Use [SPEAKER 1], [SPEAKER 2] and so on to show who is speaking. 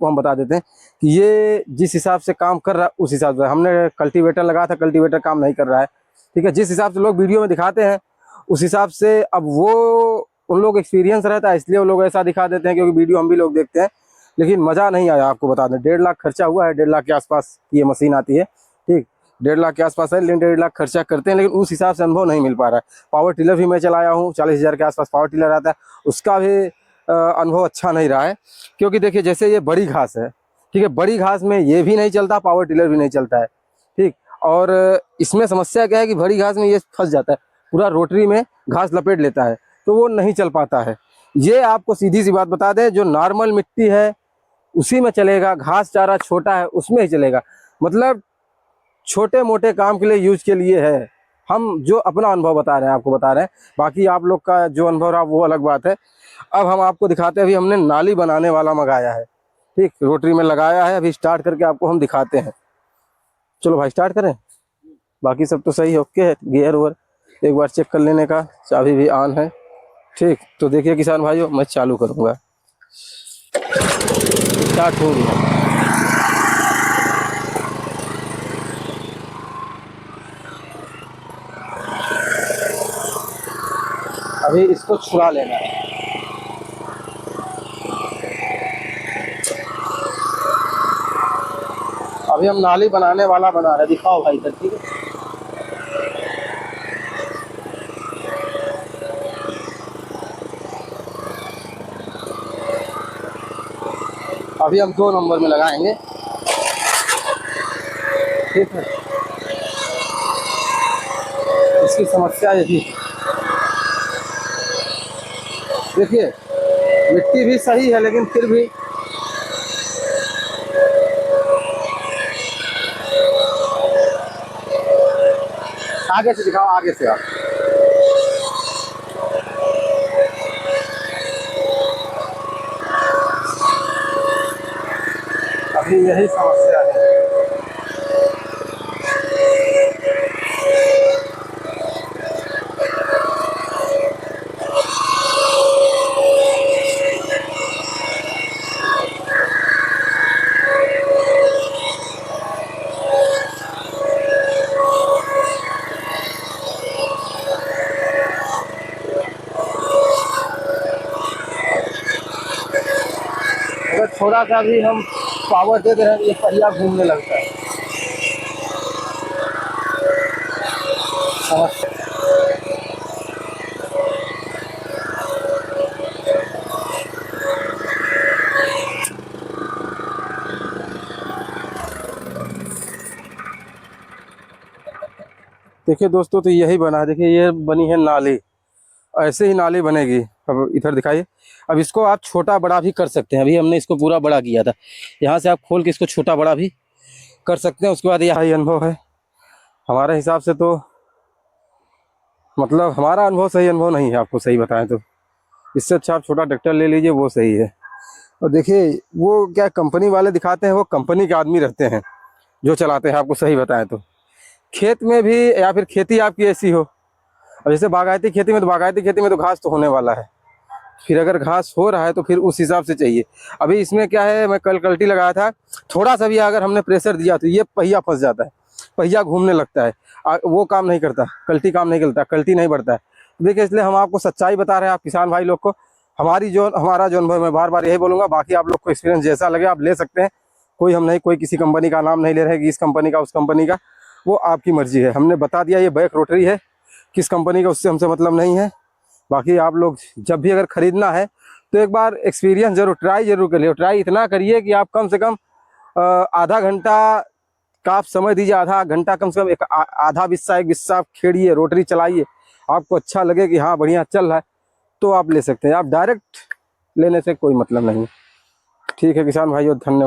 [SPEAKER 1] को हम बता देते हैं कि ये जिस हिसाब से काम कर रहा है उस हिसाब से। हमने कल्टीवेटर लगाया था, कल्टीवेटर काम नहीं कर रहा है, ठीक है। जिस हिसाब से लोग वीडियो में दिखाते हैं उस हिसाब से, अब वो उन लोग एक्सपीरियंस रहता है इसलिए वो लोग ऐसा दिखा देते हैं, क्योंकि वीडियो हम भी लोग देखते हैं, लेकिन मज़ा नहीं आया। आपको बता दें 1.5 लाख खर्चा हुआ है, 1.5 लाख के आसपास ये मशीन आती है, ठीक, 1.5 लाख के आसपास है, लेकिन 1.5 लाख खर्चा करते हैं, लेकिन उस हिसाब से अनुभव नहीं मिल पा रहा है। पावर टिलर भी मैं चलाया हूँ, 40,000 के आसपास पावर टिलर आता है, उसका भी अनुभव अच्छा नहीं रहा है। क्योंकि देखिए जैसे ये बड़ी घास है, ठीक है, बड़ी घास में ये भी नहीं चलता, पावर टिलर भी नहीं चलता है, ठीक। और इसमें समस्या क्या है कि बड़ी घास में ये फंस जाता है, पूरा रोटरी में घास लपेट लेता है, तो वो नहीं चल पाता है। ये आपको सीधी सी बात बता दें, जो नॉर्मल मिट्टी है उसी में चलेगा, घास चारा छोटा है उसमें ही चलेगा, मतलब छोटे मोटे काम के लिए यूज के लिए है। हम जो अपना अनुभव बता रहे हैं आपको बता रहे हैं, बाकी आप लोग का जो अनुभव रहा वो अलग बात है। अब हम आपको दिखाते हैं, अभी हमने नाली बनाने वाला मंगाया है, ठीक, रोटरी में लगाया है, अभी स्टार्ट करके आपको हम दिखाते हैं। चलो भाई स्टार्ट करें। बाकी सब तो सही है, ओके है, गियर ओवर एक बार चेक कर लेने का, चाबी भी ऑन है, ठीक। तो देखिए किसान भाइयों, मैं चालू करूँगा, स्टार्ट हो गया। अभी इसको छुड़ा लेना है। अभी हम नाली बनाने वाला बना रहे हैं, दिखाओ भाई इधर, ठीक है। अभी हम 2 नंबर में लगाएंगे, ठीक है। इसकी समस्या ये थी, देखिए मिट्टी भी सही है लेकिन फिर भी आगे से दिखाओ, आगे से आप। अभी यही समस्या है। अगर थोड़ा सा भी हम पावर दे दे रहे हैं ये पहिया घूमने लगता है। समस्या देखिए दोस्तों, तो यही बना है, देखिए ये बनी है नाली, ऐसे ही नाली बनेगी। अब इधर दिखाइए, अब इसको आप छोटा बड़ा भी कर सकते हैं। अभी हमने इसको पूरा बड़ा किया था, यहाँ से आप खोल के इसको छोटा बड़ा भी कर सकते हैं। उसके बाद यही अनुभव है हमारे हिसाब से, तो मतलब हमारा अनुभव सही अनुभव नहीं है, आपको सही बताएं तो। इससे अच्छा आप छोटा ट्रैक्टर ले लीजिए, वो सही है। और देखिए वो क्या कंपनी वाले दिखाते हैं, वो कंपनी के आदमी रहते हैं जो चलाते हैं, आपको सही बताएं तो। खेत में भी, या फिर खेती आपकी ऐसी हो, अब जैसे बागायती खेती में, तो बागायती खेती में तो घास तो होने वाला है, फिर अगर घास हो रहा है तो फिर उस हिसाब से चाहिए। अभी इसमें क्या है, मैं कल कल्टी लगाया था, थोड़ा सा भी अगर हमने प्रेशर दिया तो ये पहिया फंस जाता है, पहिया घूमने लगता है, वो काम नहीं करता, कल्टी काम नहीं करता, कल्टी नहीं बढ़ता है। देखिए इसलिए हम आपको सच्चाई बता रहे हैं, आप किसान भाई लोग को। हमारा जो अनुभव, मैं बार बार यही बोलूँगा, बाकी आप लोग को एक्सपीरियंस जैसा लगे आप ले सकते हैं। कोई हम नहीं, कोई किसी कंपनी का नाम नहीं ले रहे कि इस कंपनी का उस कंपनी का, वो आपकी मर्जी है। हमने बता दिया ये बैक रोटरी है, किस कंपनी का उससे हमसे मतलब नहीं है। बाकी आप लोग जब भी अगर ख़रीदना है तो एक बार एक्सपीरियंस जरूर, ट्राई जरूर करिए। ट्राई इतना करिए कि आप कम से कम आधा घंटा का आप समय दीजिए, आधा घंटा कम से कम, एक आधा बिस्सा एक बिस्सा आप खेड़िए, रोटरी चलाइए, आपको अच्छा लगे कि हाँ बढ़िया चल रहा है, तो आप ले सकते हैं। आप डायरेक्ट लेने से कोई मतलब नहीं। ठीक है किसान भाइयों, धन्यवाद।